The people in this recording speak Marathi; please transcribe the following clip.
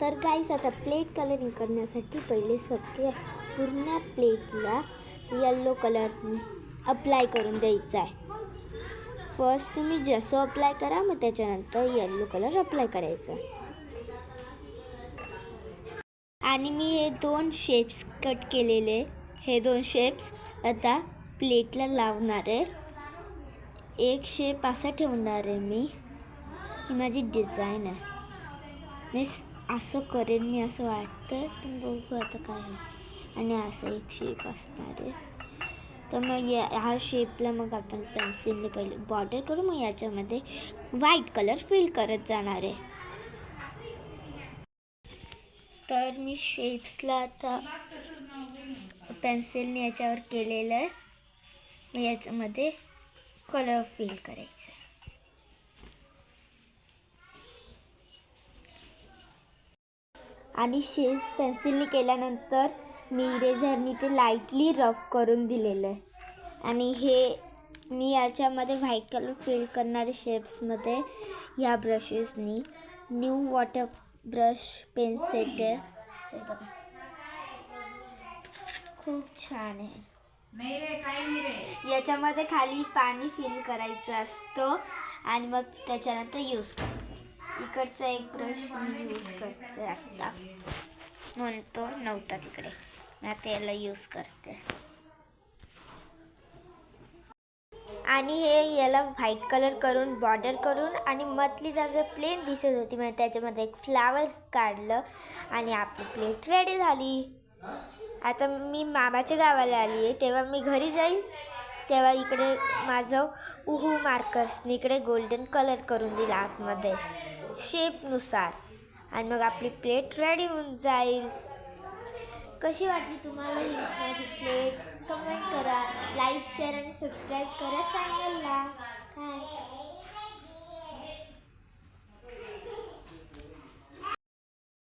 तर गाईस आता प्लेट कलरिंग करण्यासाठी पहिले सगळे पूर्ण प्लेटला येल्लो कलर अप्लाय करून द्यायचा आहे. फर्स्ट तुम्ही जसं अप्लाय करा, मग त्याच्यानंतर येल्लो कलर अप्लाय करायचा. आणि मी हे 2 शेप्स कट केलेले, हे 2 शेप्स आता प्लेटला लावणार आहे. एक शेप असा ठेवणार आहे मी. ही माझी डिझाईन आहे. मी असं करेन, मी असं वाटतं, पण बघू आता काय आहे. आणि असं एक शेप असणार आहे. तर मग ह्या शेपला मग आपण पेन्सिलने पहिले बॉर्डर करू, मग याच्यामध्ये व्हाईट कलर फिल करत जाणार आहे. तर मी शेप्सला आता पेन्सिलने याच्यावर केलेलं आहे. मग याच्यामध्ये कलर फिल करायचं आहे. आणि शेप्स पेन्सिलने केल्यानंतर मी इरेझरनी ते लाईटली रफ करून दिलेलं आहे. आणि हे मी याच्यामध्ये व्हाईट कलर फिल करणारे शेप्समध्ये ह्या ब्रशेसनी new water brush pen set आहे. हे बघा, खूप छान आहे. याच्यामध्ये खाली पाणी फिल करायचं असतं आणि मग त्याच्यानंतर यूज करायचं. इकडचा एक ब्रश मी यूज करते आता, म्हणतो नव्हता तिकडे, मी आता याला यूज करते. आणि हे याला व्हाईट कलर करून बॉर्डर करून आणि मधली जागा प्लेन दिसत होती, मग त्याच्यामध्ये एक फ्लावर काढलं आणि आपली प्लेट रेडी झाली. आता मी मामाच्या गावाला आली आहे, तेव्हा मी घरी जाईल तेव्हा इकडे माझं उहू मार्कर्सनी इकडे गोल्डन कलर करून दिला आतमध्ये शेपनुसार, आणि मग आपली प्लेट रेडी होऊन जाईल. कशी वाटली तुम्हाला ही माझी प्लेट? कमेंट करा, लाईक, शेअर आणि सबस्क्राईब करा चॅनलला. थँक्स.